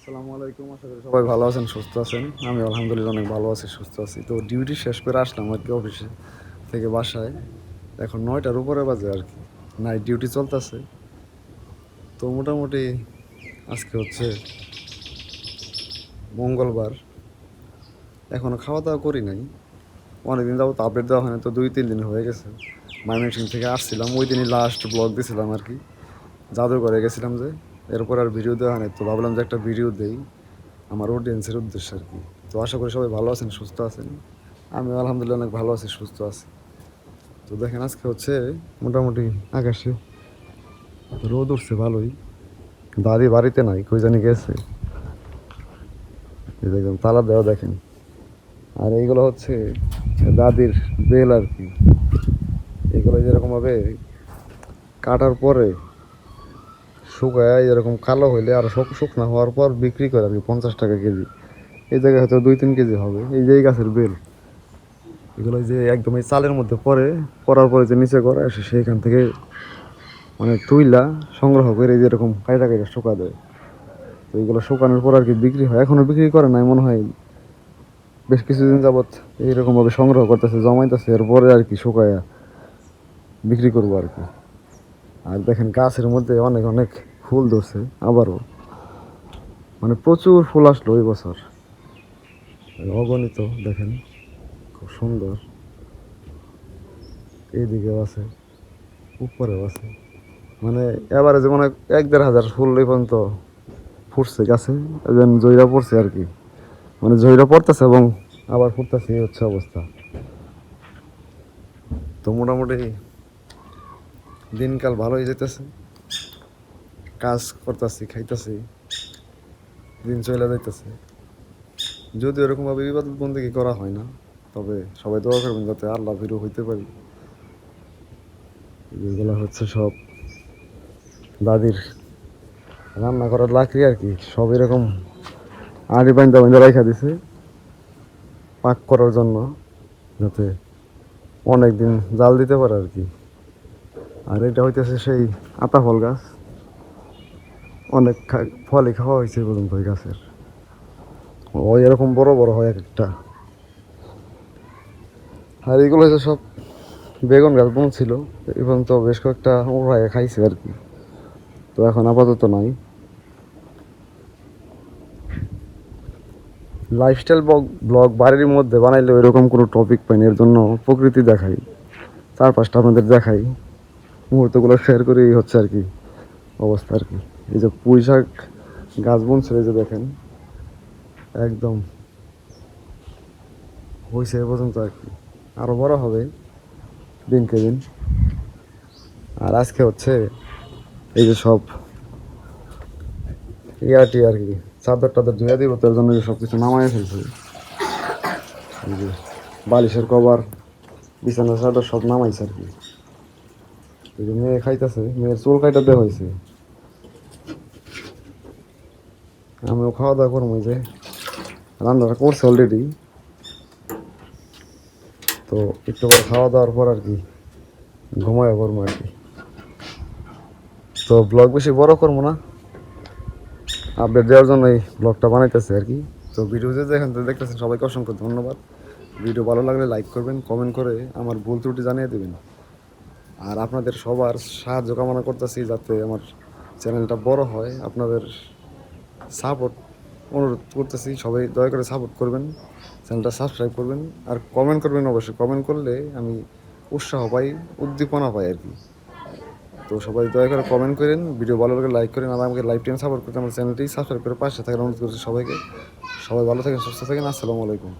আসসালামু আলাইকুম। আশা করি সবাই ভালো আছেন, সুস্থ আছেন। আমি আলহামদুলিল্লাহ অনেক ভালো আছি, সুস্থ আছি। তো ডিউটি শেষ করে আসলাম আর কি অফিসে থেকে বাসায়। এখন 9টার উপরে বাজে আর কি, নাইট ডিউটি চলতেছে। তো মোটামুটি আজকে হচ্ছে মঙ্গলবার, এখনও খাওয়া দাওয়া করি নাই। অনেকদিন যাবত আপডেট দেওয়া হয় না, তো 2-3 দিন হয়ে গেছে। ময়মনসিং থেকে আসছিলাম, ওই দিনই লাস্ট ব্লগ দিয়েছিলাম আর কি, জাদুঘরে গেছিলাম যে। এরপর আর ভিডিও দেওয়া হয় না, তো ভাবলাম যে একটা ভিডিও দেই আমার অডিয়েন্সের উদ্দেশ্যে আর কি। তো আশা করি সবাই ভালো আছেন, সুস্থ আছেন। আমি আলহামদুলিল্লাহ অনেক ভালো আছি, সুস্থ আছি। তো দেখেন আজকে হচ্ছে মোটামুটি আকাশে রোদ উঠছে ভালোই। দাদি বাড়িতে নাই, কই জানি গেছে। এই দেখেন তালা দেওয়া দেখেন। আর এইগুলো হচ্ছে দাদির বেল আর কি। এগুলো যেরকমভাবে কাটার পরে শুকায় এরকম কালো হইলে আর শুকনা হওয়ার পর বিক্রি করে আর কি 50 টাকা কেজি। এই জায়গায় হয়তো 2-3 কেজি হবে। এই যে এই গাছের বেল, এগুলো যে একদম এই চালের মধ্যে পড়ার পরে যে নিচে করা আসে সেইখান থেকে মানে তুইলা সংগ্রহ করে এই যেরকম কাইটা কাইটা শুকা দেয়। তো এইগুলো শুকানোর পর আর কি বিক্রি হয়। এখনো বিক্রি করে নাই মনে হয়, বেশ কিছুদিন যাবৎ এইরকম ভাবে সংগ্রহ করতেছে, জমাইতেছে, এরপরে আর কি শুকায়া বিক্রি করবো আর কি। আর দেখেন গাছের মধ্যে অনেক অনেক ফুল ধরছে আবারও, মানে প্রচুর ফুল আসলো এই বছর, অগণিত। দেখেন খুব সুন্দর, এইদিকেও আছে, উপরেও আছে। মানে এবারে যেমন 1-1.5 হাজার ফুল এই পর্যন্ত ফুটছে গাছে, এবং জয়রা পড়ছে আর কি। মানে জয়রা পড়তেছে এবং আবার ফুটতেছে, এই হচ্ছে অবস্থা। তো মোটামুটি দিনকাল ভালোই যেতেছে, কাজ করতেছি, খাইতেছি, দিন চলে যাইতেছে। যদিও এরকমভাবে ইবাদত বন্দেগী করা হয় না, তবে সবাই দোয়া করবেন যাতে আল্লাহ ভীরু হইতে পারি। যেগুলো হচ্ছে সব দাদির রান্না করার লাকড়ি আর কি, সব এরকম আড়ি বাইন্দা বাইন্দা রাখা দিছে পাক করার জন্য, যাতে অনেক দিন জাল দিতে পারে আর কি। আর এটা হইতেছে সেই আতা ফল গাছ, অনেক ফলই খাওয়া হয়েছে এই পর্যন্ত ওই গাছের। ওই এরকম বড় বড় হয় এক একটা। আর এগুলো হচ্ছে সব বেগুন গাছ ছিল, এবং তো বেশ কয়েকটা উড়াই খাইছে আর কি। তো এখন আপাতত নাই। লাইফস্টাইল ব্লগ বাড়ির মধ্যে বানাইলে ওইরকম কোনো টপিক পাইনি, এর জন্য প্রকৃতি দেখাই, চারপাশটা আপনাদের দেখাই, মুহূর্তগুলো শেয়ার করেই হচ্ছে আর কি অবস্থা আর কি। এই যে পুঁই শাক গাছ বুনছে, এই যে দেখেন একদম হয়েছে এ পর্যন্ত আর কি, আরও বড় হবে দিনকে দিন। আর আজকে হচ্ছে এই যে সব ইয়াটি আর কি, চাদর টাদর ধুয়ে দিব, তার জন্য সব কিছু নামাই ফেলছে। এই যে বালিশের কভার, বিছানার চাদর সব নামাইছে আর কি। এই যে মেয়ে খাইতেছে, মেয়ের চুল কাইটা দেওয়া হয়েছে। আমিও খাওয়া দাওয়া করবো, এই যে রান্নাটা করছে অলরেডি। তো একটু করে খাওয়া দাওয়ার পর আর কি ঘুমায় পড়বো আর কি। তো ব্লগ বেশি বড় করবো না, আপডেট দেওয়ার জন্য এই ব্লগটা বানাইতেছে আর কি। তো ভিডিও যে যেখান থেকে দেখতেছেন সবাইকে অসংখ্য ধন্যবাদ। ভিডিও ভালো লাগলে লাইক করবেন, কমেন্ট করে আমার ভুল ত্রুটি জানিয়ে দেবেন। আর আপনাদের সবার সাহায্য কামনা করতেছি যাতে আমার চ্যানেলটা বড় হয়। আপনাদের সাপোর্ট অনুরোধ করতেছি, সবাই দয়া করে সাপোর্ট করবেন, চ্যানেলটা সাবস্ক্রাইব করবেন, আর কমেন্ট করবেন অবশ্যই। কমেন্ট করলে আমি উৎসাহ পাই, উদ্দীপনা পাই আর কি। তো সবাই দয়া করে কমেন্ট করেন, ভিডিও ভালো লাগলে লাইক করেন, আর আমাকে লাইভ টাইম সাপোর্ট করতে আমার চ্যানেলটি সাবস্ক্রাইব করে পাশে থাকার অনুরোধ করছি সবাইকে। সবাই ভালো থাকেন, সুস্থ থাকেন। আসসালামু আলাইকুম।